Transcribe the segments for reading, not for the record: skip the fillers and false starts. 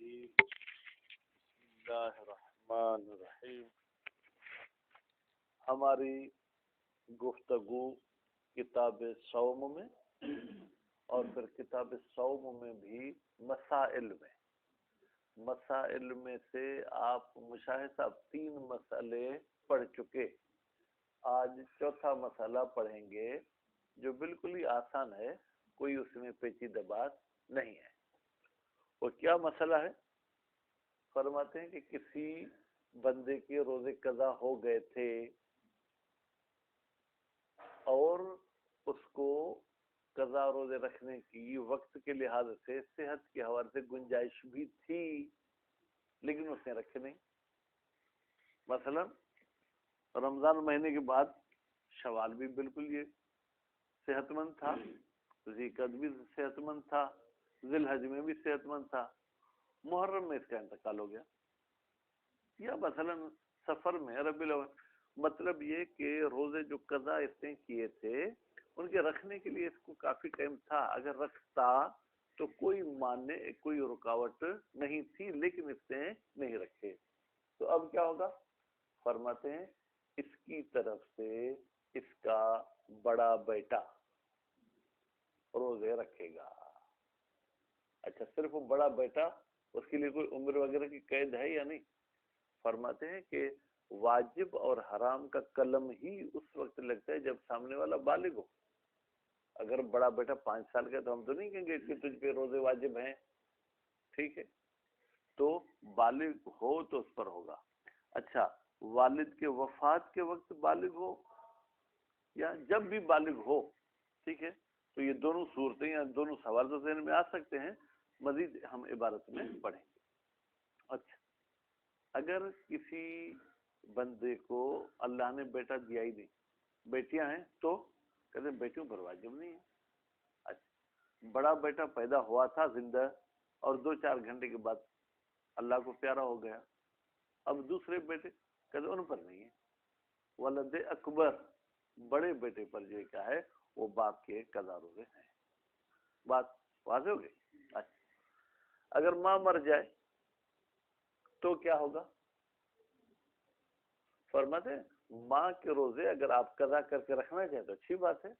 الرجیم بسم اللہ الرحمن الرحیم. ہماری گفتگو کتاب صوم میں اور پھر کتاب صوم میں بھی مسائل میں سے آپ مشاہد صاحب 3 مسئلے پڑھ چکے. آج چوتھا مسئلہ پڑھیں گے جو بالکل ہی آسان ہے, کوئی اس میں پیچیدہ بات نہیں ہے. وہ کیا مسئلہ ہے؟ فرماتے ہیں کہ کسی بندے کے روزے قضا ہو گئے تھے اور اس کو قضا روزے رکھنے کی وقت کے لحاظ سے صحت کے حوالے سے گنجائش بھی تھی, لیکن اس نے رکھے نہیں. مثلا رمضان مہینے کے بعد شوال بھی بالکل یہ صحت مند تھا, ذیقعد بھی صحت مند تھا, ذی الحج میں بھی صحت مند تھا, محرم میں اس کا انتقال ہو گیا, یا مثلا سفر میں ربیع الاول. مطلب یہ کہ روزے جو قضا اس نے کیے تھے ان کے رکھنے کے لیے اس کو کافی ٹائم تھا, اگر رکھتا تو کوئی ماننے کوئی رکاوٹ نہیں تھی, لیکن اس نے نہیں رکھے. تو اب کیا ہوگا؟ فرماتے ہیں اس کی طرف سے اس کا بڑا بیٹا روزے رکھے گا. اچھا, صرف وہ بڑا بیٹا, اس کے لیے کوئی عمر وغیرہ کی قید ہے یا نہیں؟ فرماتے ہیں کہ واجب اور حرام کا قلم ہی اس وقت لگتا ہے جب سامنے والا بالغ ہو. اگر بڑا بیٹا 5 سال کا تو ہم تو نہیں کہیں گے کہ تجھ پہ روزے واجب ہیں, ٹھیک ہے, تو بالغ ہو تو اس پر ہوگا. اچھا, والد کے وفات کے وقت بالغ ہو یا جب بھی بالغ ہو, ٹھیک ہے, تو یہ دونوں صورتیں یا دونوں سوال تو ذہن میں آ سکتے ہیں, مزید ہم عبارت میں پڑھیں گے. اچھا, اگر کسی بندے کو اللہ نے بیٹا دیا ہی نہیں, بیٹیاں ہیں, تو کہتے ہیں بیٹیوں پر واجب نہیں ہے. اچھا, بڑا بیٹا پیدا ہوا تھا زندہ اور 2-4 گھنٹے کے بعد اللہ کو پیارا ہو گیا, اب دوسرے بیٹے کہتے ان پر نہیں ہے. ولد اکبر, بڑے بیٹے پر جو کیا ہے وہ باپ کے قضا روزے ہیں. بات واضح ہو گئی. اچھا, اگر ماں مر جائے تو کیا ہوگا؟ فرماتے ہیں ماں کے روزے اگر آپ قضا کر کے رکھنا چاہیں تو اچھی بات ہے,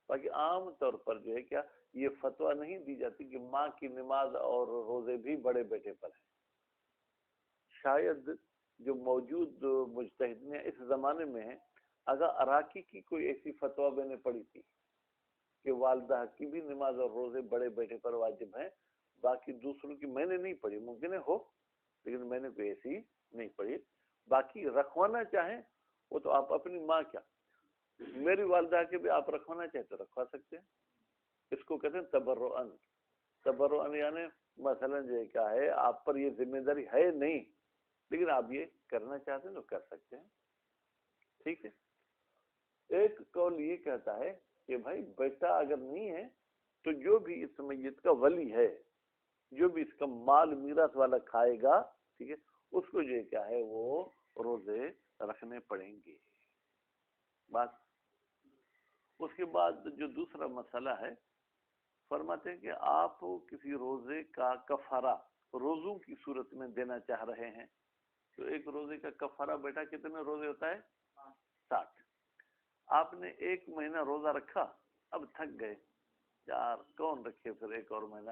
باقی عام طور پر جو ہے کیا یہ فتویٰ نہیں دی جاتی کہ ماں کی نماز اور روزے بھی بڑے بیٹے پر ہیں. شاید جو موجود مجتہدین اس زمانے میں ہیں, اگر عراقی کی کوئی ایسی فتویٰ میں نے پڑھی تھی کہ والدہ کی بھی نماز اور روزے بڑے بیٹے پر واجب ہیں, باقی دوسروں کی میں نے نہیں پڑھی, ممکن ہے ہو لیکن میں نے کوئی ایسی نہیں پڑھی. باقی رکھوانا چاہیں وہ تو آپ اپنی ماں, کیا میری والدہ کے بھی آپ رکھوانا چاہیں تو رکھوا سکتے ہیں. اس کو کہتے ہیں تبرعن. تبرعن یعنی مثلا جو کیا ہے آپ پر یہ ذمہ داری ہے نہیں, لیکن آپ یہ کرنا چاہتے ہیں تو کر سکتے ہیں, ٹھیک ہے. ایک قول یہ کہتا ہے کہ بھائی بیٹا اگر نہیں ہے تو جو بھی اس میت کا ولی ہے, جو بھی اس کا مال میراث والا کھائے گا, ٹھیک ہے, اس کو جو کیا ہے وہ روزے رکھنے پڑیں گے. بات. اس کے بعد جو دوسرا مسئلہ ہے, فرماتے ہیں کہ آپ کسی روزے کا کفارہ روزوں کی صورت میں دینا چاہ رہے ہیں, تو ایک روزے کا کفارہ بیٹا کتنے روزے ہوتا ہے؟ 60. آپ نے 1 مہینہ روزہ رکھا, اب تھک گئے, یار کون رکھے پھر 1 اور مہینہ,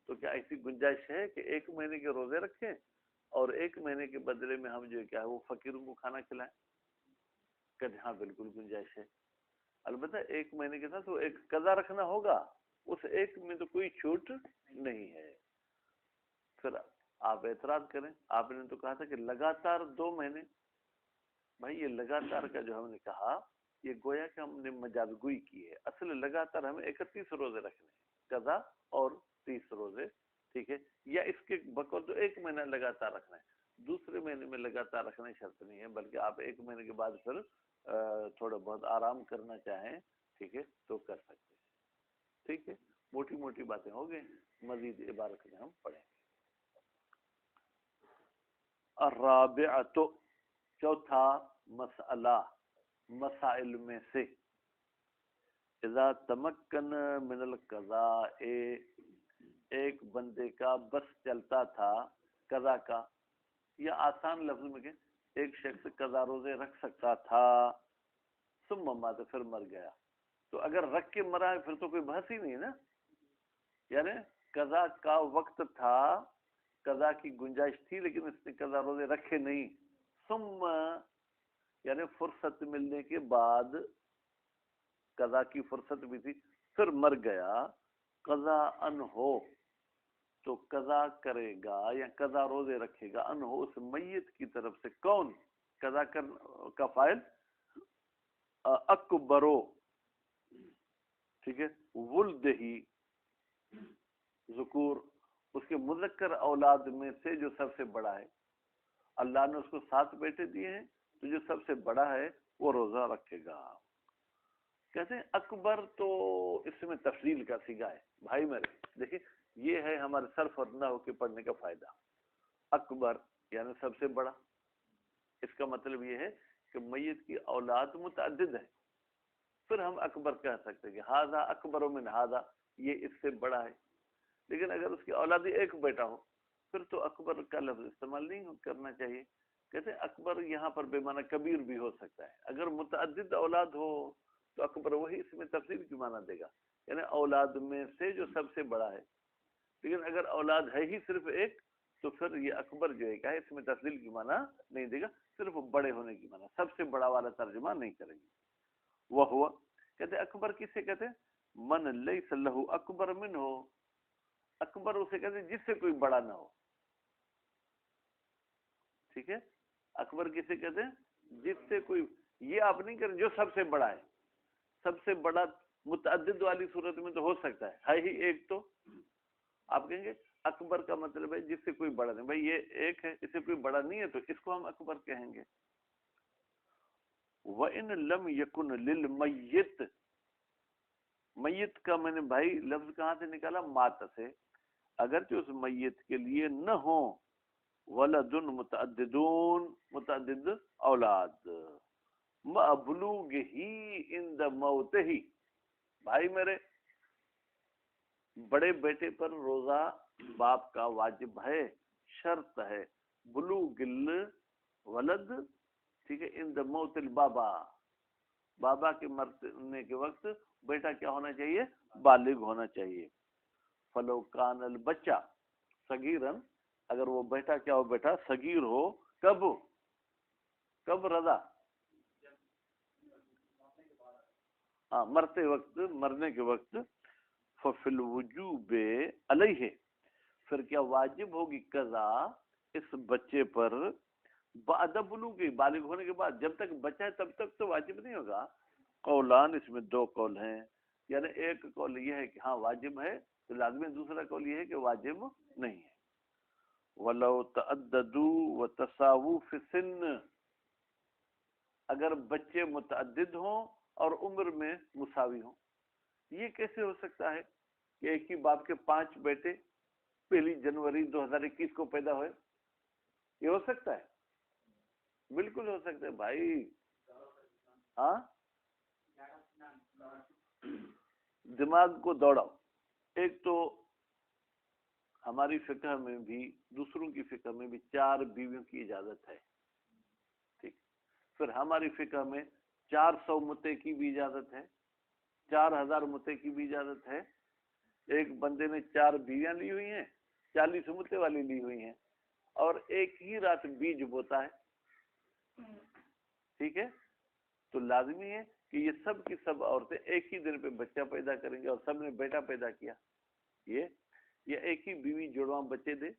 تو کیا ایسی گنجائش ہے کہ 1 مہینے کے روزے رکھیں اور 1 مہینے کے بدلے میں ہم جو کیا ہے وہ فقیروں کو کھانا کھلائیں؟ کہ ہاں بالکل گنجائش ہے. البتہ 1 مہینے کے ساتھ وہ ایک قضا رکھنا ہوگا, اس 1 میں تو کوئی چھوٹ نہیں ہے. پھر آپ اعتراض کریں, آپ نے تو کہا تھا کہ لگاتار 2 مہینے. بھائی یہ لگاتار کا جو ہم نے کہا یہ گویا کہ ہم نے مجاز گوئی کی ہے. اصل لگاتار ہمیں 31 روزے رکھنے ہیں, قضا اور 30 روزے, ٹھیک ہے, یا اس کے بقول تو 1 مہینہ لگاتار رکھنا ہے. دوسرے مہینے میں لگاتار رکھنا شرط نہیں ہے, بلکہ آپ 1 مہینے کے بعد پھر تھوڑا بہت آرام کرنا چاہیں, ٹھیک ہے, تو کر سکتے ہیں. ٹھیک ہے, موٹی موٹی باتیں ہو گئی, مزید عبارت میں ہم پڑھیں گے. الرابعۃ, چوتھا مسئلہ مسائل میں سے, اذا تمکن من القضاء, ایک بندے کا بس چلتا تھا قضا کا، یا آسان لفظ میں کہ ایک شخص قضا روزے رکھ سکتا تھا، ثم مات، پھر مر گیا، تو اگر رکھ کے مرا ہے پھر تو کوئی بحث ہی نہیں نا، یعنی قضا کا وقت تھا، قضا کی گنجائش تھی، لیکن اس نے قضا روزے رکھے نہیں، ثم یعنی فرصت ملنے کے بعد، قضا کی فرصت بھی تھی، پھر مر گیا، قضا ان ہو تو قضا کرے گا یا قضا روزے رکھے گا، ان ہو اس میت کی طرف سے، کون قضا کا فاعل اکبرو، ٹھیک ہے، ولد ہی ذکور، اس کے مذکر اولاد میں سے جو سب سے بڑا ہے، اللہ نے اس کو 7 بیٹے دیے ہیں، تو جو سب سے بڑا ہے وہ روزہ رکھے گا۔ کہتے ہیں اکبر تو اس میں تفصیل کا صیغہ ہے بھائی میرے، دیکھیں یہ ہے ہمارے صرف اور نحو کے پڑھنے کا فائدہ، اکبر یعنی سب سے بڑا، اس کا مطلب یہ ہے کہ میت کی اولاد متعدد ہے، پھر ہم اکبر کہہ سکتے ہیں کہ ہذا اکبر من ہذا، یہ اس سے بڑا ہے، لیکن اگر اس کی اولاد ایک بیٹا ہو پھر تو اکبر کا لفظ استعمال نہیں کرنا چاہیے، کہتے ہیں اکبر یہاں پر بے معنی کبیر بھی ہو سکتا ہے، اگر متعدد اولاد ہو تو اکبر وہی اس میں تفصیل کی معنی دے گا، یعنی اولاد میں سے جو سب سے بڑا ہے، لیکن اگر اولاد ہے ہی صرف ایک تو پھر یہ اکبر جو ہے کیا ہے اس میں تفصیل کی معنی نہیں دے گا، صرف بڑے ہونے کی معنی، سب سے بڑا والا ترجمہ نہیں کریں گے۔ وہ ہوا کہتے اکبر کسے کہتے ہیں، من لیس لہ اکبر من ہو، اکبر اسے کہتے ہیں جس سے کوئی بڑا نہ ہو، ٹھیک ہے، اکبر کسے کہتے ہیں جس سے کوئی، یہ آپ نہیں کریں جو سب سے بڑا ہے، سب سے بڑا متعدد والی صورت میں تو ہو سکتا ہے ہی ایک، تو آپ کہیں گے اکبر کا مطلب ہے جس سے کوئی بڑا نہیں، بھائی یہ ایک ہے اس سے کوئی بڑا نہیں ہے تو اس کو ہم اکبر کہیں گے۔ وَإِن لَمْ يَكُنْ لِلْمَيِّتِ، میت کا میں نے بھائی لفظ کہاں سے نکالا، مات سے، اگرچہ اس میت کے لیے نہ ہو ولد متعددون، متعدد اولاد، مَبْلُوغِهِ عِنْدَ مَوْتِهِ، بھائی میرے بڑے بیٹے پر روزہ باپ کا واجب ہے، شرط ہے بلوغ الولد، ٹھیک ہے، عند موت البابا، بابا کے مرنے کے وقت بیٹا کیا ہونا چاہیے، بالغ ہونا چاہیے۔ فلو کان البچہ صغیرن، اگر وہ بیٹا کیا ہو، بیٹا صغیر ہو، کب رضا، ہاں مرتے وقت، مرنے کے وقت، ففی الوجوب علیہ، پھر کیا واجب ہوگی قضا اس بچے پر، بعد بلوغ، بالغ ہونے کے بعد، جب تک بچہ ہے تب تک تو واجب نہیں ہوگا۔ قولان، اس میں 2 قول ہیں، یعنی ایک قول یہ ہے کہ ہاں واجب ہے تو لازمی، دوسرا قول یہ ہے کہ واجب نہیں ہے۔ وَلَوْ تَعَدَّدُوا وَتَسَاوُوا فِي السِّنِّ، اگر بچے متعدد ہوں اور عمر میں مساوی ہوں، یہ کیسے ہو سکتا ہے کہ ایک ہی باپ کے 5 بیٹے 1 جنوری 2021 کو پیدا ہوئے، یہ ہو سکتا ہے؟ بالکل ہو سکتا ہے بھائی، ہاں دماغ کو دوڑاؤ۔ ایک تو ہماری فقہ میں بھی، دوسروں کی فقہ میں بھی 4 بیویوں کی اجازت ہے، ٹھیک، پھر ہماری فقہ میں 400 متے کی بھی اجازت ہے، 4000 متے کی بھی اجازت ہے، ایک بندے نے 4 بیویاں لی ہوئی ہیں، 40 متے والی لی ہوئی ہیں، اور ایک ہی رات بیج بوتا ہے، ٹھیک ہے، تو لازمی ہے کہ یہ سب کی سب عورتیں ایک ہی دن پہ بچہ پیدا کریں گے، اور سب نے بیٹا پیدا کیا، یہ ایک ہی بیوی جڑواں بچے دے،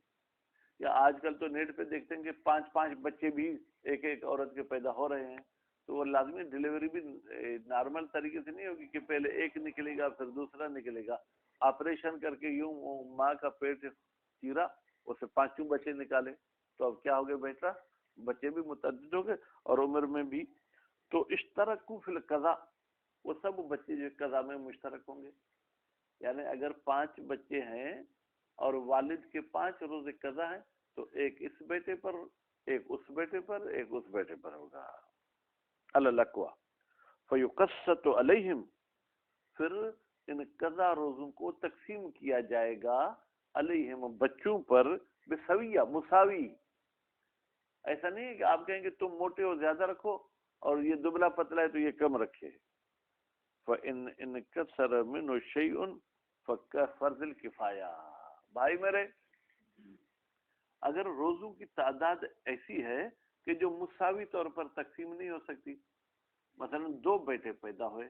یا آج کل تو نیٹ پہ دیکھتے ہیں کہ 5 بچے بھی ایک ایک عورت کے پیدا ہو رہے ہیں، تو وہ لازمی ڈیلیوری بھی نارمل طریقے سے نہیں ہوگی کہ پہلے ایک نکلے گا پھر دوسرا نکلے گا، آپریشن کر کے یوں ماں کا پیٹ چیرا، اسے 5 بچے نکالے، تو اب کیا ہو گئے بیٹا، بچے بھی متعدد ہو گئے اور عمر میں بھی، تو اشترکوا فی القضاء، وہ سب بچے جو قضا میں مشترک ہوں گے، یعنی اگر 5 بچے ہیں اور والد کے 5 روزے قضا ہیں تو ایک اس بیٹے پر، ایک اس بیٹے پر، ایک اس بیٹے پر ہوگا، الالقوا فیقسط علیہم، پھر ان قضا روزوں کو تقسیم کیا جائے گا علیہم بچوں پر بسویہ مساوی. ایسا نہیں ہے کہ آپ کہیں کہ تم موٹے ہو زیادہ رکھو اور یہ دبلا پتلا ہے تو یہ کم رکھے. فَإِنْ كَثَرَ مِنْهُ شَيْءٌ فَكَفَرْضِ الْكِفَایَہ. بھائی میرے اگر روزوں کی تعداد ایسی ہے کہ جو مساوی طور پر تقسیم نہیں ہو سکتی، مثلا 2 بیٹے پیدا ہوئے،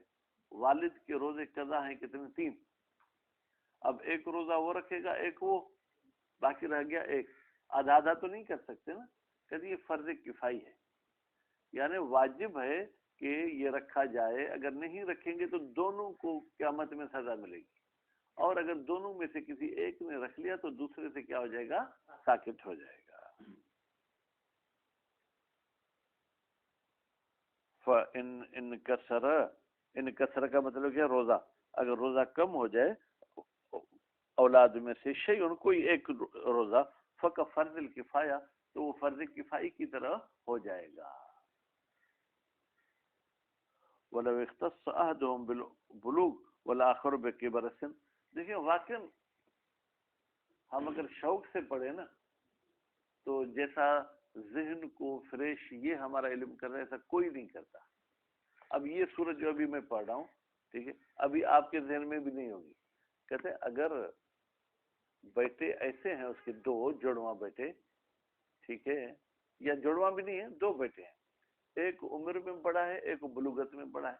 والد کے روزے قضا ہیں کتنے؟ 3. اب ایک روزہ وہ رکھے گا، ایک وہ، باقی رہ گیا ایک. آدھا آدھا تو نہیں کر سکتے نا، کہتے یہ فرض کفائی ہے، یعنی واجب ہے کہ یہ رکھا جائے. اگر نہیں رکھیں گے تو دونوں کو قیامت میں سزا ملے گی، اور اگر دونوں میں سے کسی ایک نے رکھ لیا تو دوسرے سے کیا ہو جائے گا؟ ساکت ہو جائے گا. فَإِنْ کسر کا مطلب کیا؟ روزہ. اگر روزہ کم ہو جائے اولاد میں سے شیء کوئی ایک روزہ، فَكَفَرْضِ الْكِفَایَہ تو وہ فرض کفائی کی طرح ہو جائے گا. وَلَوْ اخْتَصَّ أَحَدُهُمْ بِالْبُلُوغِ وَالْآخَرُ بِكِبَرِ السِّنِّ. دیکھیں واقعا ہم اگر شوق سے پڑھیں نا تو جیسا ذہن کو فریش یہ ہمارا علم کر رہا ہے ایسا کوئی نہیں کرتا. اب یہ سورج جو ابھی میں پڑھ رہا ہوں، ٹھیک ہے، ابھی آپ کے ذہن میں بھی نہیں ہوگی. کہتے ہیں اگر بیٹے ایسے ہیں اس کے 2 جڑواں بیٹے، ٹھیک ہے، یا جڑواں بھی نہیں ہے، 2 بیٹے ہیں، ایک عمر میں بڑا ہے، ایک بلوغت میں بڑا ہے.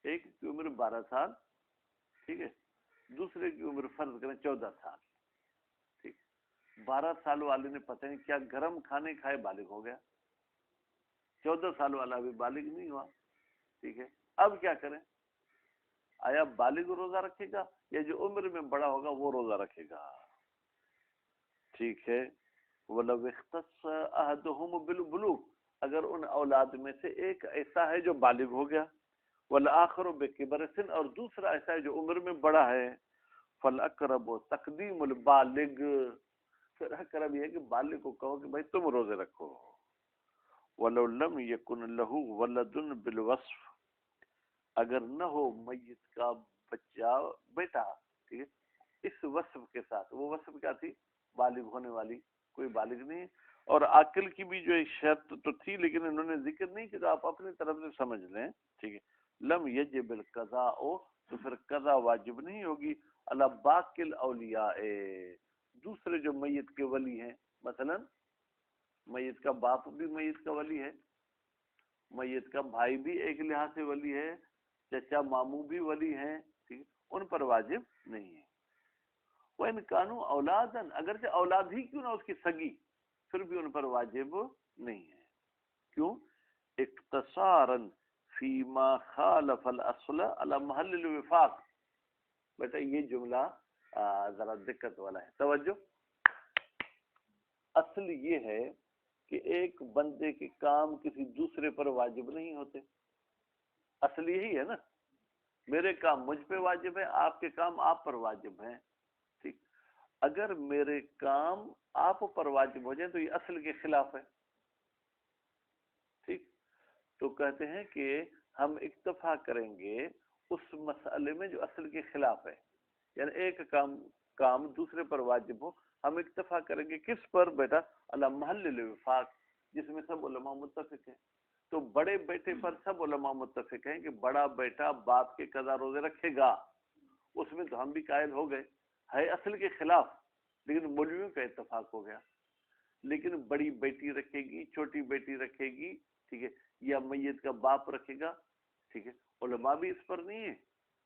ایک کی عمر 12 سال، ٹھیک ہے، دوسرے کی عمر فرض کریں 14 سال. ٹھیک، 12 سال والے نے پتہ نہیں کیا گرم کھانے کھائے بالغ ہو گیا، 14 سال والا بھی بالغ نہیں ہوا. ٹھیک ہے، اب کیا کریں؟ آیا بالغ روزہ رکھے گا یا جو عمر میں بڑا ہوگا وہ روزہ رکھے گا؟ ٹھیک ہے. وَلَوْ اخْتَصَّ أَحَدُهُمْ بِالْبُلُوغِ اگر ان اولاد میں سے ایک ایسا ہے جو بالغ ہو گیا، وَالْآخَرُ بِكِبَرِ السِّنِّ اور دوسرا ایسا ہے جو عمر میں بڑا ہے، فَالْأَقْرَبُ تَقْدِيمُ الْبَالِغِ پھر اقرب یہ ہے کہ بالغ کو کہو کہ بھائی تم روزے رکھو. وَلَوْ لَمْ يَكُنْ لَهُ وَلَدٌ بِالْوَصْفِ اگر نہ ہو میت کا بچہ بیٹا، ٹھیک ہے، اس وصف کے ساتھ. وہ وصف کیا تھی؟ بالغ ہونے والی، کوئی بالغ نہیں. اور عقل کی بھی جو ایک شرط تو تھی لیکن انہوں نے ذکر نہیں کہ آپ اپنی طرف سے سمجھ لیں. ٹھیک ہے، لم یجب القضاء تو پھر قضا واجب نہیں ہوگی علی باقی الاولیاء دوسرے جو میت کے ولی ہیں. مثلا میت کا باپ بھی میت کا ولی ہے، میت کا بھائی بھی ایک لحاظ سے ولی ہے، چچا ماموں بھی ولی ہیں، ٹھیک، ان پر واجب نہیں ہے. وَإِنْ كَانُوا أَوْلَادًا اگرچہ اولاد ہی کیوں نہ اس کی سگی، پھر بھی ان پر واجب نہیں ہے. کیوں؟ اقتصاراً فیما خالف الاصل علی محل الوفاق. بیٹا یہ جملہ ذرا دقت والا ہے، توجہ. اصل یہ ہے کہ ایک بندے کے کام کسی دوسرے پر واجب نہیں ہوتے. اصل یہی ہے نا، میرے کام مجھ پہ واجب ہے، آپ کے کام آپ پر واجب ہیں. ٹھیک، اگر میرے کام آپ پر واجب ہو جائیں تو یہ اصل کے خلاف ہے. ٹھیک، تو کہتے ہیں کہ ہم اکتفا کریں گے اس مسئلے میں جو اصل کے خلاف ہے، یعنی ایک کام دوسرے پر واجب ہو، ہم اکتفا کریں گے کس پر؟ بیٹا علی محل الوفاق، جس میں سب علماء متفق ہیں. تو بڑے بیٹے پر سب علماء متفق ہیں کہ بڑا بیٹا باپ کے قضا روزے رکھے گا. اس میں تو ہم بھی قائل ہو گئے، ہے اصل کے خلاف لیکن مولویوں کا اتفاق ہو گیا. لیکن بڑی بیٹی رکھے گی، چھوٹی بیٹی رکھے گی، ٹھیک ہے، یا میت کا باپ رکھے گا، ٹھیک ہے، علماء بھی اس پر نہیں ہے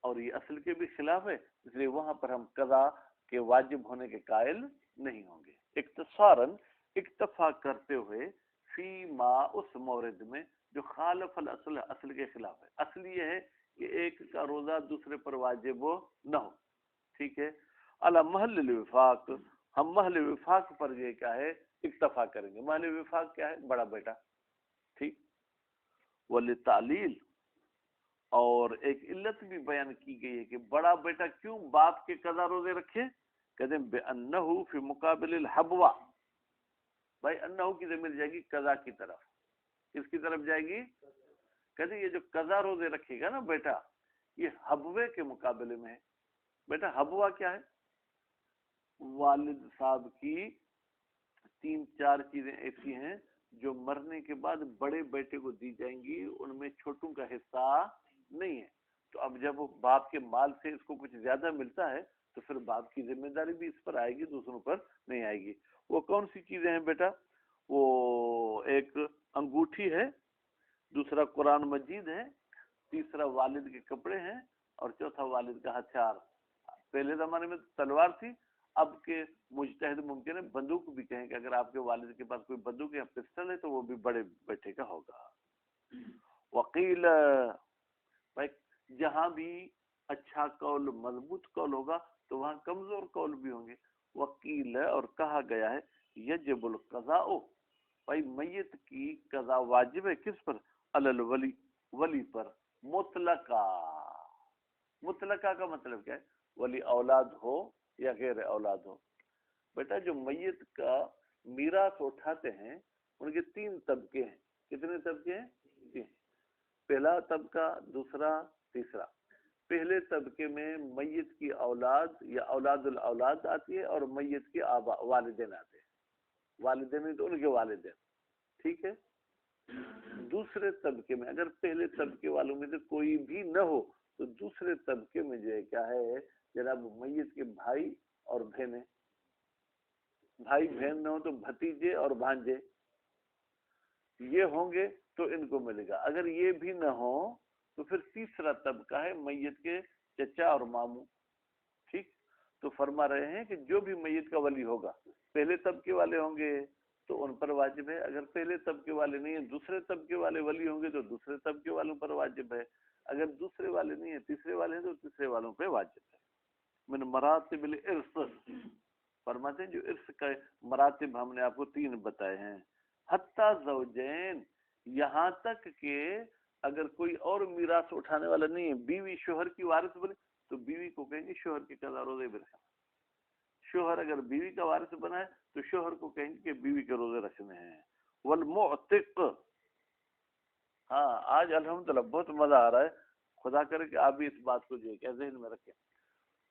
اور یہ اصل کے بھی خلاف ہے، اس لیے وہاں پر ہم قضا کے واجب ہونے کے قائل نہیں ہوں گے. اختصاراً اکتفا کرتے ہوئے فی ما اس مورد میں جو خالف الاصل اصل کے خلاف ہے. اصل یہ ہے کہ ایک کا روزہ دوسرے پر واجب نہ ہو. ٹھیک ہے، علی محل الوفاق ہم محل وفاق پر یہ کیا ہے؟ اکتفا کریں گے. محل وفاق کیا ہے؟ بڑا بیٹا. ٹھیک، ولتعلیل اور ایک علت بھی بیان کی گئی ہے کہ بڑا بیٹا کیوں باپ کے قضا روزے رکھے. کہتے ہیں بِأَنَّهُ فی مقابل الحبوہ. بھائی انہو کی ضمیر جائے گی قضا کی طرف. کس کی طرف جائے گی؟ کہتے ہیں یہ جو قضا روزے رکھے گا نا بیٹا، یہ حبوے کے مقابلے میں ہے. بیٹا حبوہ کیا ہے؟ والد صاحب کی 3-4 چیزیں ایسی ہیں جو مرنے کے بعد بڑے بیٹے کو دی جائیں گی، ان میں چھوٹوں کا حصہ نہیں ہے. تو اب جب باپ کے مال سے اس کو کچھ زیادہ ملتا ہے تو پھر باپ کی ذمہ داری بھی اس پر آئے گی، دوسروں پر نہیں آئے گی. وہ کون سی چیزیں ہیں بیٹا؟ وہ ایک انگوٹھی ہے، دوسرا قرآن مجید ہے، تیسرا والد کے کپڑے ہیں، اور چوتھا والد کا ہتھیار. پہلے زمانے میں تلوار تھی، اب کے مجتہد ممکن ہے بندوق بھی کہیں کہ اگر آپ کے والد کے پاس کوئی بندوق یا پسٹل ہے تو وہ بھی بڑے بیٹے کا ہوگا. وکیل بھائی جہاں بھی اچھا قول مضبوط قول ہوگا تو وہاں کمزور قول بھی ہوں گے. وکیل اور کہا گیا ہے یجب القضاء، بھائی میت کی قضا واجب ہے کس پر؟ علی الولی، ولی پر. مطلقہ، مطلقہ کا مطلب کیا ہے؟ ولی اولاد ہو یا غیر اولاد ہو. بیٹا جو میت کا میراث اٹھاتے ہیں ان کے 3 طبقے ہیں. کتنے طبقے ہیں؟ 3. پہلا طبقہ، دوسرا، تیسرا. پہلے طبقے میں میت کی اولاد یا اولاد الاولاد آتی ہے، اور میت کے آبا والدین آتے ہیں. والدین تو ان کے والدین، ٹھیک ہے. دوسرے طبقے میں اگر پہلے طبقے والوں میں سے کوئی بھی نہ ہو تو دوسرے طبقے میں جو ہے کیا ہے جناب، میت کے بھائی اور بہنیں. بھائی بہن نہ ہو تو بھتیجے اور بھانجے یہ ہوں گے تو ان کو ملے گا. اگر یہ بھی نہ ہو تو پھر تیسرا طبقہ ہے میت کے چچا اور ماموں. ٹھیک. تو فرما رہے ہیں کہ جو بھی میت کا ولی ہوگا، پہلے طبقے والے ہوں گے تو ان پر واجب ہے. اگر پہلے طبقے والے نہیں ہیں، دوسرے طبقے والے ولی ہوں گے تو دوسرے طبقے والوں پر واجب ہے. اگر دوسرے والے نہیں ہیں، تیسرے والے ہیں تو تیسرے والوں پہ واجب ہے. من مراتب الارث، فرماتے ہیں جو ارث کا مراتب ہم نے آپ کو 3 بتائے ہیں. حتی زوجین، یہاں تک کہ اگر کوئی اور میراث اٹھانے والا نہیں ہے، بیوی شوہر کی وارث بنے تو بیوی کو کہیں گے شوہر کے قضا روزے بھی رکھنا. شوہر اگر بیوی کا وارث بنا ہے تو شوہر کو کہیں گے کہ بیوی کے روزے رکھنے ہیں. والمعتق، ہاں آج الحمدللہ بہت مزہ آ رہا ہے، خدا کرے کہ آپ بھی اس بات کو جو ہے کہ ذہن میں رکھیں.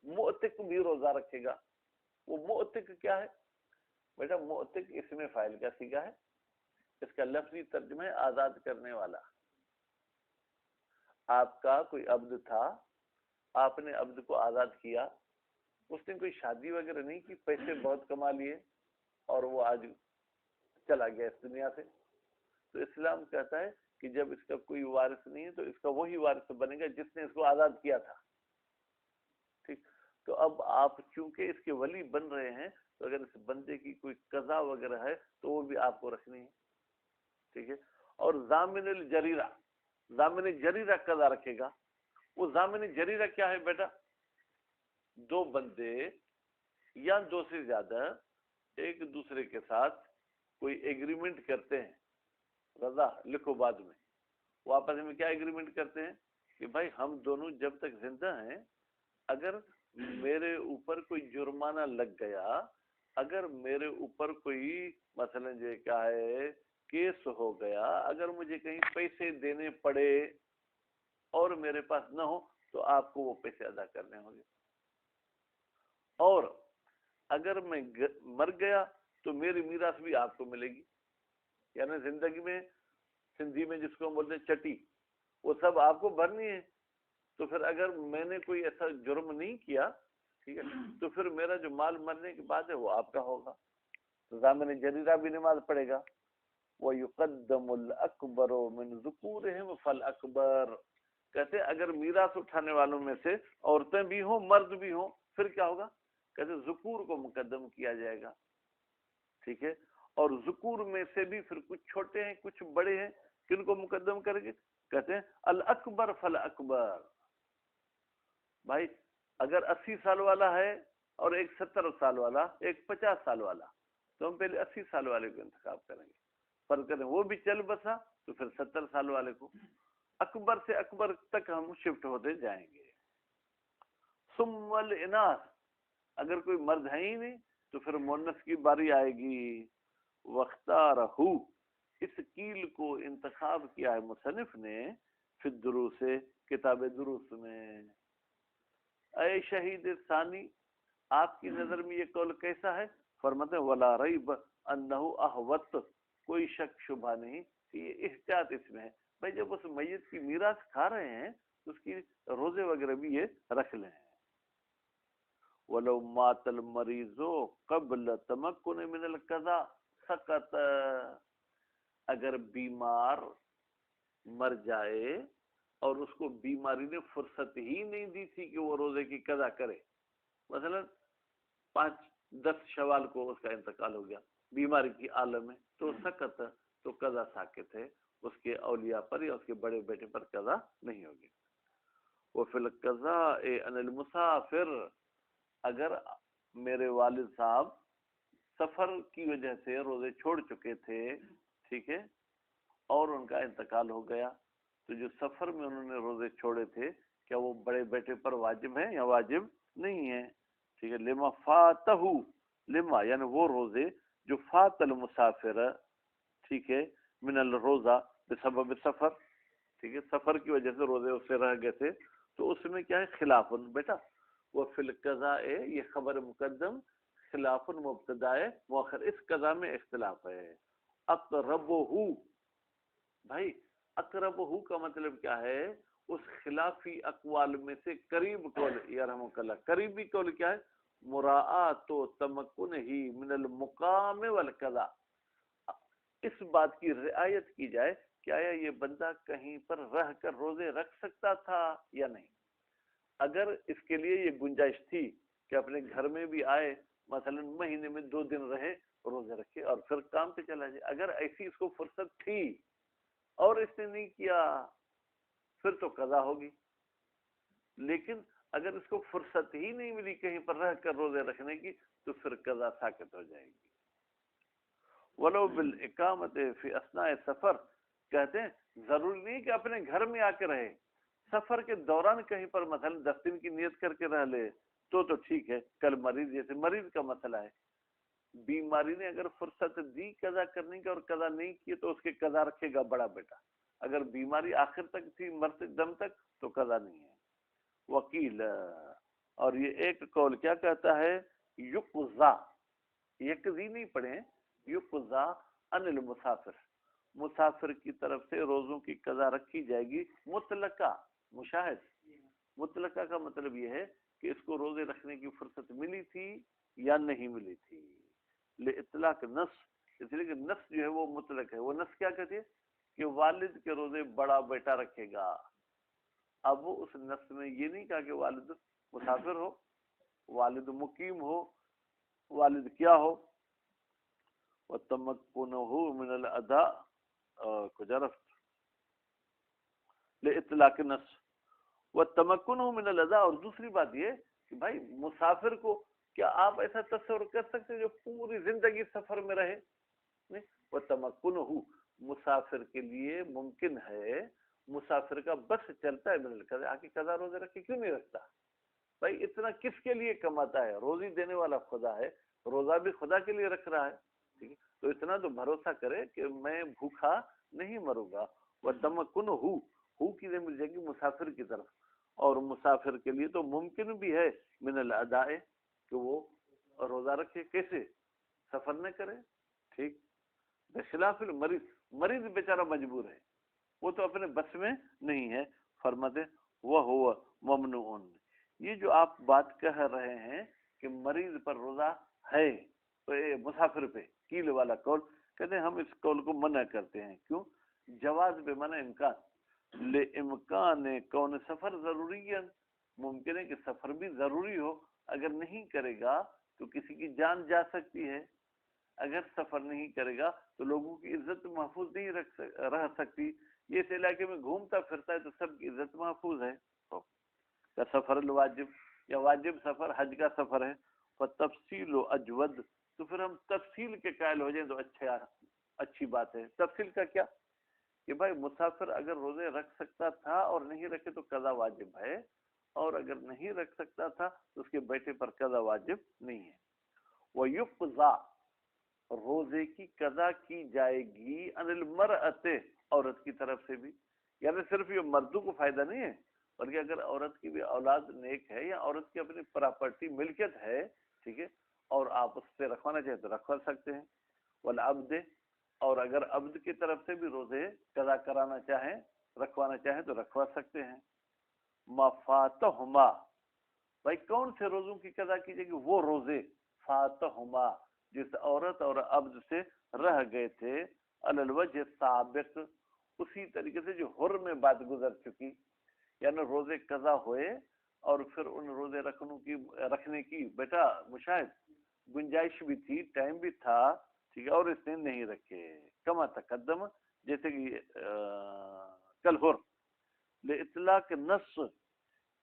معتق بھی روزہ رکھے گا. وہ معتق کیا ہے بیٹا؟ معتق اس میں فاعل کا صیغہ ہے، اس کا لفظی ترجمہ ہے آزاد کرنے والا. آپ کا کوئی عبد تھا، آپ نے عبد کو آزاد کیا، اس نے کوئی شادی وغیرہ نہیں کی، پیسے بہت کما لیے اور وہ آج چلا گیا اس دنیا سے. تو اسلام کہتا ہے کہ جب اس کا کوئی وارث نہیں ہے تو اس کا وہی وارث بنے گا جس نے اس کو آزاد کیا تھا. ٹھیک. تو اب آپ چونکہ اس کے ولی بن رہے ہیں تو اگر اس بندے کی کوئی قضا وغیرہ ہے تو وہ بھی آپ کو رکھنی ہے. ٹھیک ہے. اور ضامن الجریرہ، ضامن جریرہ قضا رکھے گا. وہ ضامن جریرہ کیا ہے بیٹا؟ 2 بندے یا 2 سے زیادہ ایک دوسرے کے ساتھ کوئی ایگریمنٹ کرتے ہیں، رضا لکھو بعد میں. وہ آپس میں کیا ایگریمنٹ کرتے ہیں کہ بھائی ہم دونوں جب تک زندہ ہیں، اگر میرے اوپر کوئی جرمانہ لگ گیا، اگر میرے اوپر کوئی مثلا جو کیا ہے کیس ہو گیا، اگر مجھے کہیں پیسے دینے پڑے اور میرے پاس نہ ہو تو آپ کو وہ پیسے ادا کرنے ہوں گے. اور اگر میں مر گیا تو میری میراث بھی آپ کو ملے گی. یعنی زندگی میں سندھی میں جس کو ہم بولتے ہیں چٹی، وہ سب آپ کو بھرنی ہے. تو پھر اگر میں نے کوئی ایسا جرم نہیں کیا، ٹھیک ہے، تو پھر میرا جو مال مرنے کے بعد ہے وہ آپ کا ہوگا. تو ضامن جریرہ بھی نماز پڑھے گا. وَيُقَدَّمُ الْأَكْبَرُ مِنْ ذُكُورِهِمْ فَالْأَكْبَرُ، کہتے ہیں اگر میراث اٹھانے والوں میں سے عورتیں بھی ہوں مرد بھی ہوں پھر کیا ہوگا؟ کہتے ہیں ذکور کو مقدم کیا جائے گا. ٹھیک ہے. اور ذکور میں سے بھی پھر کچھ چھوٹے ہیں کچھ بڑے ہیں، کن کو مقدم کریں گے؟ کہتے ہیں الاکبر فالاکبر. بھائی اگر 80 سال والا ہے اور ایک 70 سال والا، ایک 50 سال والا، تو ہم پہلے 80 سال والے کو انتخاب کریں گے. پر کریں وہ بھی چل بسا تو پھر 70 سال والے کو. اکبر سے اکبر تک ہم شفٹ ہوتے جائیں گے. ثم الاناث، اگر کوئی مرد ہے ہی نہیں تو پھر مؤنث کی باری آئے گی. واختارہ، اس قیل کو انتخاب کیا ہے مصنف نے فی الدروس، کتاب دروس میں. اے شہید ثانی، آپ کی نظر میں یہ قول کیسا ہے؟ فرماتے ہیں ولا ریب انہ احوط، کوئی شک شبہ نہیں، یہ احتیاط اس میں ہے، بھائی جب اس میت کی میراث کھا رہے ہیں تو اس کی روزے وغیرہ بھی یہ رکھ لیں۔ وَلَوْ مَاتَ الْمَرِيضُ قَبْلَ تَمَكُّنِ مِنَ الْقَضَاءِ سَقَطَ، اگر بیمار مر جائے اور اس کو بیماری نے فرصت ہی نہیں دی تھی کہ وہ روزے کی قضا کرے، مثلا 5-10 شوال کو اس کا انتقال ہو گیا بیماری کی عالم میں، تو سقط، تو قضا ساکت ہے، اس کے اولیاء پر یا اس کے بڑے بیٹے پر قضا نہیں ہوگی۔ وَفِي الْقَضَاءِ عَنِ الْمُسَافِرِ، اگر میرے والد صاحب سفر کی وجہ سے روزے چھوڑ چکے تھے، ٹھیک ہے، اور ان کا انتقال ہو گیا، تو جو سفر میں انہوں نے روزے چھوڑے تھے کیا وہ بڑے بیٹے پر واجب ہیں یا واجب نہیں ہیں؟ ٹھیک ہے، لما فاتہ، لما یعنی وہ روزے جو فات المسافر، ٹھیک ہے، من الروزہ بسبب سفر، ٹھیک ہے، سفر کی وجہ سے روزے اس سے رہ گئے تھے، تو اس میں کیا ہے خلاف بیٹا، وہ فی القضاء، یہ خبر مقدم، خلاف مبتدا مؤخر، اس قضا میں اختلاف ہے۔ اقربہ، بھائی اقربہ کا مطلب کیا ہے؟ اس خلافی اقوال میں سے قریب قول، یرحمک اللہ، قریبی قول کیا ہے؟ مراعات و تمکن ہی من المقام والقضاء، اس بات کی رعایت کی جائے کہ آیا یہ بندہ کہیں پر رہ کر روزے رکھ سکتا تھا یا نہیں۔ اگر اس کے لیے یہ گنجائش تھی کہ اپنے گھر میں بھی آئے، مثلا مہینے میں 2 دن رہے روزے رکھے اور پھر کام پہ چلا جائے، اگر ایسی اس کو فرصت تھی اور اس نے نہیں کیا پھر تو قضا ہوگی، لیکن اگر اس کو فرصت ہی نہیں ملی کہیں پر رہ کر روزے رکھنے کی تو پھر قضا ساکت ہو جائے گی۔ ولو بالاقامت فی اثناء سفر، کہتے ہیں ضروری نہیں کہ اپنے گھر میں آ کے رہے، سفر کے دوران کہیں پر مثلا 10 دن کی نیت کر کے رہ لے تو ٹھیک ہے۔ کل مریض، جیسے مریض کا مسئلہ ہے، بیماری نے اگر فرصت دی قضا کرنے کی اور قضا نہیں کی تو اس کے قضا رکھے گا بڑا بیٹا، اگر بیماری آخر تک تھی مرتے دم تک تو قضا نہیں ہے۔ وکیل، اور یہ ایک قول کیا کہتا ہے؟ یقضا، یقضی نہیں پڑھیں، یقضا عن المسافر، مسافر کی طرف سے روزوں کی قضا رکھی جائے گی مطلقہ، مشاہد، مطلقہ کا مطلب یہ ہے کہ اس کو روزے رکھنے کی فرصت ملی تھی یا نہیں ملی تھی، اطلاق نص، اس لیے کہ نص جو ہے وہ مطلق ہے۔ وہ نص کیا کہتی ہے کہ والد کے روزے بڑا بیٹا رکھے گا، اب وہ اس نص میں یہ نہیں کہا کہ والد مسافر ہو، والد مقیم ہو، والد کیا ہو۔ وَتَمَكُّنُهُ مِنَ الْأَدَاءِ کجرفت لِإِطْلَاقِ النَّص، وَتَمَكُّنُهُ مِنَ الْأَدَاءِ، اور دوسری بات یہ کہ بھائی مسافر کو کیا آپ ایسا تصور کر سکتے جو پوری زندگی سفر میں رہے؟ نہیں، وَتَمَكُّنُهُ، مسافر کے لیے ممکن ہے، مسافر کا بس چلتا ہے من القضاء، آ کے قضا روزے رکھے کیوں نہیں رکھتا؟ بھائی اتنا کس کے لیے کماتا ہے؟ روزی دینے والا خدا ہے، روزہ بھی خدا کے لیے رکھ رہا ہے، ٹھیک ہے، تو اتنا تو بھروسہ کرے کہ میں بھوکا نہیں مروں گا۔ وَتَمَكُّنُهُ، ہو کی مل جائے گی مسافر کی طرف، اور مسافر کے لیے تو ممکن بھی ہے من الاداء کہ وہ روزہ رکھے، کیسے؟ سفر نہ کرے، ٹھیک، بخلاف المریض، مریض بیچارہ مجبور ہے، وہ تو اپنے بس میں نہیں ہے۔ فرماتے وَهُوَ مَمْنُوعٌ، یہ جو آپ بات کہہ رہے ہیں کہ مریض پر روزہ ہے، تو مسافر پہ کیل والا قول، کہتے ہیں ہم اس قول کو منع کرتے ہیں۔ کیوں؟ جواز بے منع امکان، لے امکان کون سفر ضروری ہے، ممکن ہے کہ سفر بھی ضروری ہو، اگر نہیں کرے گا تو کسی کی جان جا سکتی ہے، اگر سفر نہیں کرے گا تو لوگوں کی عزت محفوظ نہیں رہ سکتی، یہ اس علاقے میں گھومتا پھرتا ہے تو سب کی عزت محفوظ ہے۔ کا سفر الواجب، یا واجب سفر حج کا سفر ہے، فتفصیل و اجود، تو پھر ہم تفصیل کے قائل ہو جائیں تو اچھی بات ہے۔ تفصیل کا کیا کہ بھائی مسافر اگر روزے رکھ سکتا تھا اور نہیں رکھے تو قضا واجب ہے، اور اگر نہیں رکھ سکتا تھا تو اس کے بیٹے پر قضا واجب نہیں ہے۔ وَيُقْضَى، روزے کی قضا کی جائے گی عن المرأۃ، عورت کی طرف سے بھی، یعنی صرف یہ مردوں کو فائدہ نہیں ہے، بلکہ اگر عورت کی بھی اولاد نیک ہے یا عورت کی اپنی پراپرٹی ملکیت ہے، ٹھیک ہے، اور آپ اس سے رکھوانا چاہیں تو رکھوا سکتے ہیں. والعبد، اور اگر عبد کی طرف سے بھی روزے قضا کرانا چاہیں، رکھوانا چاہیں تو رکھوا سکتے ہیں. ما فاتہما، بھائی کون سے روزوں کی قضا کیجیے گی؟ وہ روزے فاتہما جس عورت اور عبد سے رہ گئے تھے، علی الوجہ سابق، اسی طریقے سے جو حر میں بات گزر چکی، یعنی روزے قضا ہوئے اور پھر ان روزے رکھنے کی بیٹا مشاہد گنجائش بھی تھی، ٹائم بھی تھا، ٹھیک ہے، اور اس نے نہیں رکھے. کما تقدم، جیسے کہ کل حر اطلاق نص،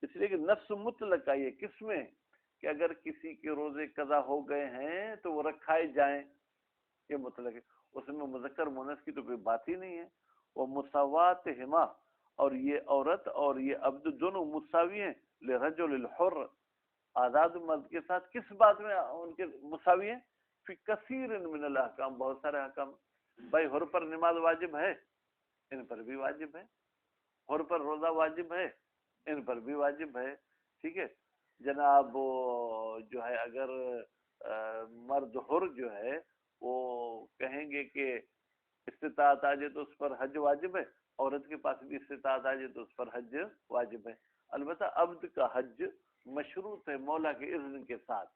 اس لیے کہ نفس مطلق آئی ہے کس میں، کہ اگر کسی کے روزے قضا ہو گئے ہیں تو وہ رکھائے جائیں، یہ مطلق ہے. اس میں مذکر مونث کی تو کوئی بات ہی نہیں ہے. وہ مساوات ہما، اور یہ عورت اور یہ عبد دونوں مساوی ہیں، لرجل الحر، آزاد مرد کے ساتھ. کس بات میں ان کے مساوی ہیں؟ فی کثیر من الاحکام، بہت سارے احکام. بھائی حر پر نماز واجب ہے، ان پر بھی واجب ہے. حر پر روزہ واجب ہے، ان پر بھی واجب ہے. ٹھیک ہے جناب. جو ہے اگر مرد حر جو ہے وہ کہیں گے کہ استطاعت آ جائے تو اس پر حج واجب ہے، عورت کے پاس بھی استطاعت آ جائے تو اس پر حج واجب ہے. البتہ عبد کا حج مشروط ہے مولا کے اذن کے ساتھ،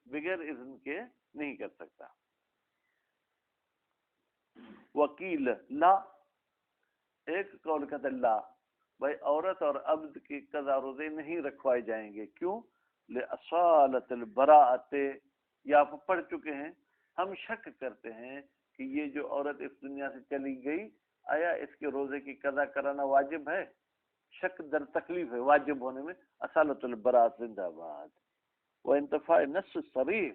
بغیر اذن کے نہیں کر سکتا. وکیل لا، ایک قول کا اللہ، بھائی عورت اور عبد کی قضا روزے نہیں رکھوائے جائیں گے. کیوں؟ لأصالت البراءت، یا آپ پڑھ چکے ہیں، ہم شک کرتے ہیں کہ یہ جو عورت اس دنیا سے چلی گئی، آیا اس کے روزے کی قضا کرانا واجب ہے؟ شک در تکلیف ہے واجب ہونے میں. اصالت البراءت زندہ باد. وہ انتفاع نص صریح،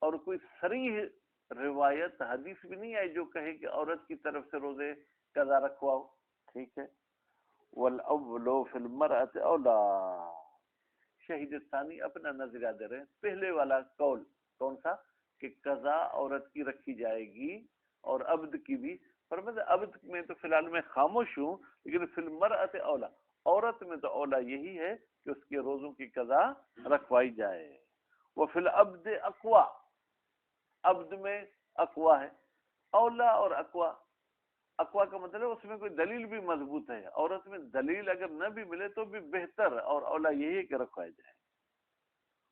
اور کوئی صریح روایت حدیث بھی نہیں آئی جو کہے کہ عورت کی طرف سے روزے قضا رکھواؤ. ٹھیک ہے. والاول فی المرأة اولا، شہید ثانی اپنا نظریہ دے رہے ہیں. پہلے والا قول کون سا، کہ قضا عورت کی رکھی جائے گی اور عبد کی بھی. فرماتے عبد میں تو فی الحال میں خاموش ہوں، لیکن فی المرأة اولا، عورت میں تو اولا یہی ہے کہ اس کے روزوں کی قضا رکھوائی جائے. وہ فی العبد اقوا، عبد میں اقوا ہے. اولا اور اقوا، اقوا کا مطلب اس میں کوئی دلیل بھی مضبوط ہے. عورت میں دلیل اگر نہ بھی ملے تو بھی بہتر اور اولا یہی ہے کہ رکھوایا جائے.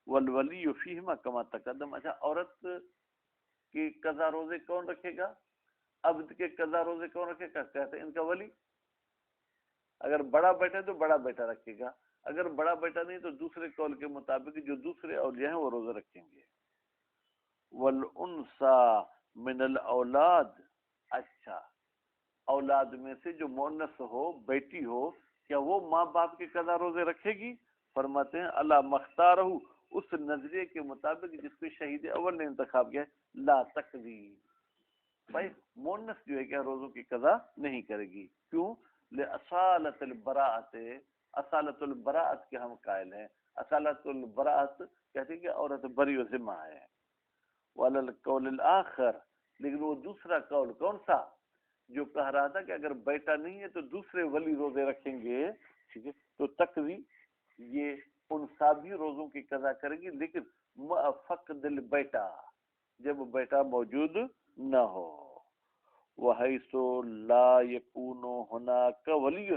والولی فیہما کما تقدم. اچھا عورت کی قضا روزے کون رکھے گا؟ عبد کے قضا روزے کون رکھے گا؟ کہتے ہیں ان کا ولی. اگر بڑا بیٹا ہے تو بڑا بیٹا رکھے گا، اگر بڑا بیٹا نہیں تو دوسرے قول کے مطابق جو دوسرے اولیاء ہیں وہ روزہ رکھیں گے. والانثى من الاولاد، اچھا اولاد میں سے جو مؤنث ہو، بیٹی ہو، کیا وہ ماں باپ کے قضا روزے رکھے گی؟ فرماتے ہیں اللہ مختارہ، اس نظریے کے مطابق جس کو شہید اول نے انتخاب کیا ہے. لا تقضی، بھائی مؤنث جو ہے کیا روزوں کی قضا نہیں کرے گی. کیوں؟ لأصالت البراءت، اصالت البراءت کے ہم قائل ہیں. اصالت البراءت کہتے ہیں کہ عورت بری و ذمہ ہے. وعلی القول الآخر، لیکن وہ دوسرا قول کون سا جو کہہ رہا تھا کہ اگر بیٹا نہیں ہے تو دوسرے ولی روزے رکھیں گے، ٹھیک ہے، تو تقوی یہ انسا بھی روزوں کی قضا کرے گی، لیکن فقد البیٹا، جب بیٹا موجود نہ ہو. وحیث لا یکون ہناک ولی،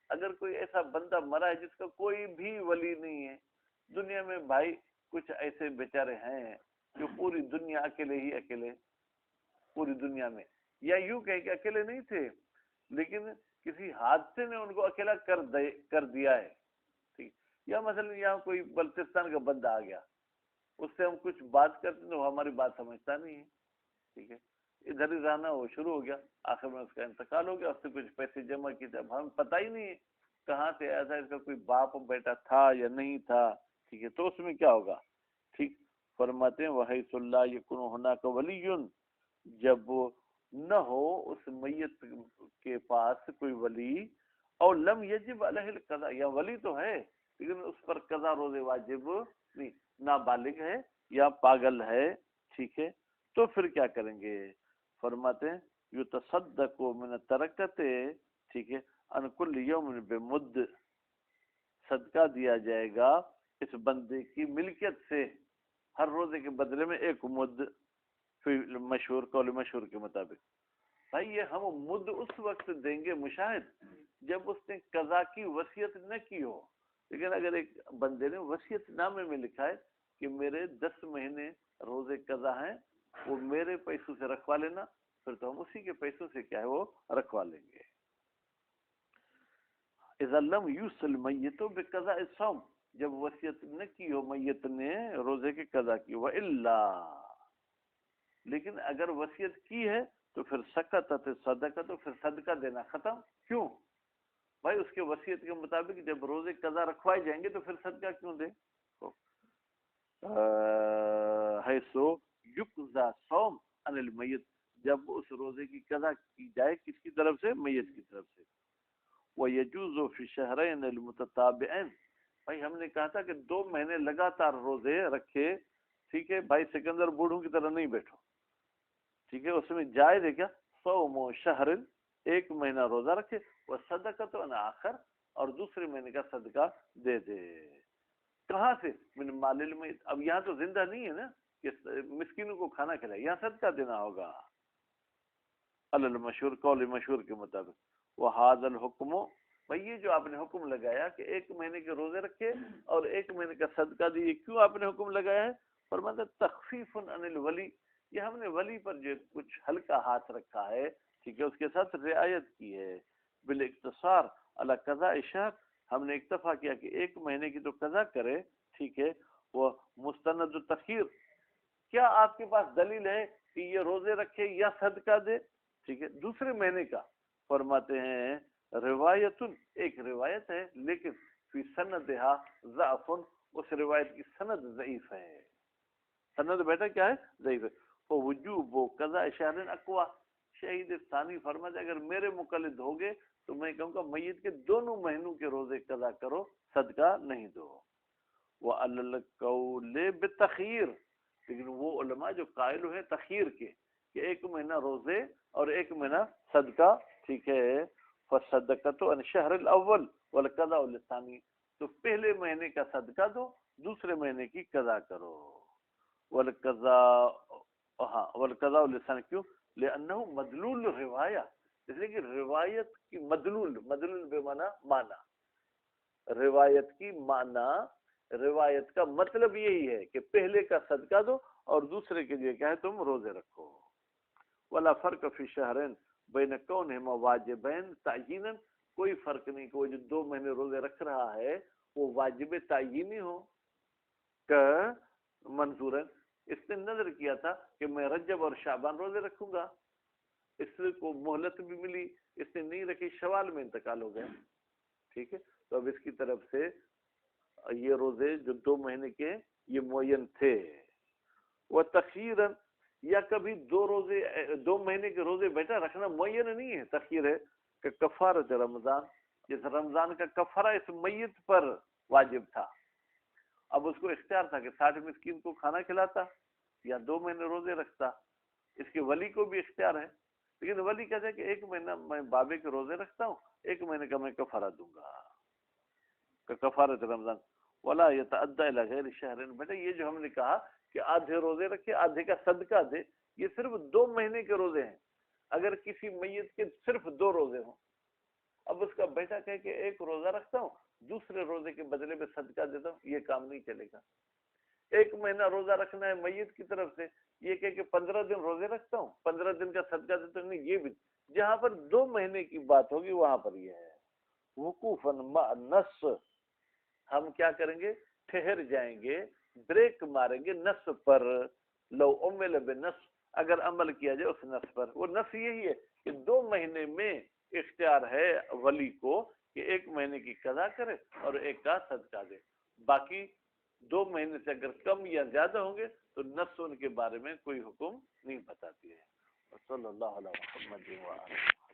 اگر کوئی ایسا بندہ مرا ہے جس کا کوئی بھی ولی نہیں ہے. دنیا میں بھائی کچھ ایسے بیچارے ہیں جو پوری دنیا اکیلے ہی اکیلے، پوری دنیا میں، یا یوں کہیں کہ اکیلے نہیں تھے لیکن کسی حادثے نے ان کو اکیلا کر دیا ہے. ٹھیک، یا مثلا یہاں کوئی بلتستان کا بندہ آ گیا، اس سے ہم کچھ بات کرتے ہیں تو وہ ہماری بات سمجھتا نہیں ہے. ٹھیک ہے، ادھر ہی رہنا وہ شروع ہو گیا، آخر میں اس کا انتقال ہو گیا، اس سے کچھ پیسے جمع کیے تھے، اب ہمیں پتہ ہی نہیں ہے کہاں سے آیا تھا، اس کا کوئی باپ بیٹا تھا یا نہیں تھا. ٹھیک ہے، تو اس میں کیا ہوگا؟ ٹھیک، فرماتے ہیں وحیث اللہ یکن ہناک ولی، جب نہ ہو اس میت کے پاس کوئی ولی، اور لم یجب علیہ القضاء، یا ولی تو ہے لیکن اس پر قضا روزے واجب نہیں، نابالغ ہے یا پاگل ہے. ٹھیک ہے، تو پھر کیا کریں گے؟ فرماتے ہیں یتصدق من ترکت، ٹھیک ہے، ان کل یوم بمد صدقہ دیا جائے گا اس بندے کی ملکیت سے ہر روزے کے بدلے میں 1 مد، مشہور قول مشہور کے مطابق۔ بھائی یہ ہم مد اس وقت دیں گے مشاہد جب اس نے قضا کی وصیت نہ کی ہو، لیکن اگر ایک بندے نے وصیت نامے میں لکھا ہے کہ میرے 10 مہینے روزے قضا ہیں، وہ میرے پیسوں سے رکھوا لینا، پھر تو ہم اسی کے پیسوں سے کیا ہے وہ رکھوا لیں گے۔ اذا لم یوصل میت بقضاء الصوم، جب وصیت نہ کی ہو میت نے روزے کے قضا کی، والا، لیکن اگر وصیت کی ہے تو پھر سقطت الصدقہ، تو پھر صدقہ دینا ختم۔ کیوں بھائی؟ اس کے وصیت کے مطابق جب روزے قضا رکھوائے جائیں گے تو پھر صدقہ کیوں دے؟ حیثو یقضى صوم عن المیت، جب اس روزے کی قضا کی جائے کس کی طرف سے؟ میت کی طرف سے۔ وَيَجُوزُ فِي الشَّهْرَيْنِ الْمُتَتَابِعَيْنِ، بھائی ہم نے کہا تھا کہ 2 مہینے لگاتار روزے رکھے، ٹھیک ہے بھائی، سکندر بوڑھوں کی طرح نہیں بیٹھو، ٹھیک ہے، اس میں جائز ہے کیا؟ صوم شہر، 1 مہینہ روزہ رکھے، وہ صدقۃ عن آخر، اور دوسرے مہینے کا صدقہ دے دے۔ کہاں سے؟ من مال المیت۔ اب یہاں تو زندہ نہیں ہے نا کہ مسکینوں کو کھانا کھلائے، یہاں صدقہ دینا ہوگا علی المشہور، قول مشہور کے مطابق۔ وہذا الحکم، بھائی یہ جو آپ نے حکم لگایا کہ 1 مہینے کے روزے رکھے اور 1 مہینے کا صدقہ دیے، کیوں آپ نے حکم لگایا ہے؟ فرماتا تخفیف عن الولی، یہ ہم نے ولی پر جو کچھ ہلکا ہاتھ رکھا ہے، ٹھیک ہے، اس کے ساتھ رعایت کی ہے۔ بالاقتصار علی قضاء شہر، ہم نے اکتفا کیا کہ 1 مہینے کی تو قضا کرے، ٹھیک ہے، وہ مستند التخیر۔ کیا آپ کے پاس دلیل ہے کہ یہ روزے رکھے یا صدقہ دے؟ ٹھیک ہے، دوسرے مہینے کا فرماتے ہیں روایت، ایک روایت ہے لیکن فی سندھا ضعف، اس روایت کی سند ضعیف ہے۔ سند بیٹا کیا ہے؟ ضعیف ہے۔ وجوب قضاء شہر اقوا، شہید ثانی فرماتے اگر میرے مقلد ہوگے تو میں کہوں گا میت کے دونوں مہینوں کے روزے قضا کرو، صدقہ نہیں دو۔ وعلی القول بالتخیر، لیکن وہ علماء جو قائل ہیں تخیر کے کہ 1 مہینہ روزے اور 1 مہینہ صدقہ، ٹھیک ہے، فصدقۃ عن الشہر الاول والقضاء للثانی، تو پہلے مہینے کا صدقہ دو، دوسرے مہینے کی قضا کرو۔ والقضاء، ہاں، والقضاء للثانی، کیوں؟ لأنہ مدلول روایہ، اس لیے کہ روایت کی مدلول بے معنی، روایت کی معنی، روایت کا مطلب یہی ہے کہ پہلے کا صدقہ دو اور دوسرے کے لیے کیا ہے تم روزے رکھو۔ ولا فرق فی شہرین بین کونہما واجبین تعیینا، کوئی فرق نہیں کہ وہ جو 2 مہینے روزے رکھ رہا ہے وہ واجب تعیینی ہو کہ منظورن، اس نے نظر کیا تھا کہ میں رجب اور شعبان روزے رکھوں گا، اس کو مہلت بھی ملی، اس نے نہیں رکھی، شوال میں انتقال ہو گیا، ٹھیک ہے، تو اب اس کی طرف سے یہ روزے جو 2 مہینے کے یہ معین تھے۔ وہ تخیرن، یا کبھی 2 مہینے کے روزے بیٹا رکھنا معین نہیں ہے، تخیر ہے کہ کفارت رمضان، جس رمضان کا کفارہ اس میت پر واجب تھا، اب اس کو اختیار تھا کہ 60 مسکین کو کھانا کھلاتا یا 2 مہینے روزے رکھتا، اس کے ولی کو بھی اختیار ہے، لیکن ولی کہتا ہے کہ 1 مہینہ میں بابے کے روزے رکھتا ہوں، 1 مہینے کا میں کفارہ دوں گا کہ کفارت رمضان۔ ولا يتعدى الى غیر شہر، بیٹا یہ جو ہم نے کہا کہ آدھے روزے رکھے آدھے کا صدقہ دے، یہ صرف 2 مہینے کے روزے ہیں۔ اگر کسی میت کے صرف 2 روزے ہوں، اب اس کا بیٹا کہے کہ 1 روزہ رکھتا ہوں، دوسرے روزے کے بدلے میں صدقہ دیتا ہوں، یہ کام نہیں چلے گا۔ 1 مہینہ روزہ رکھنا ہے میت کی طرف سے، یہ کہے کہ 15 دن روزے رکھتا ہوں، 15 دن کا صدقہ دیتا ہوں، نہیں، یہ بھی جہاں پر 2 مہینے کی بات ہوگی وہاں پر یہ ہے۔ وقوفاً مع النص، ہم کیا کریں گے؟ ٹھہر جائیں گے، بریک ماریں گے نص پر۔ لو عمل بالنص، اگر عمل کیا جائے اس نص پر، وہ نص یہی ہے کہ 2 مہینے میں اختیار ہے ولی کو کہ 1 مہینے کی قضا کرے اور 1 کا صدقہ دے، باقی 2 مہینے سے اگر کم یا زیادہ ہوں گے تو نص ان کے بارے میں کوئی حکم نہیں بتاتی ہے۔ صلی اللہ علیہ وسلم۔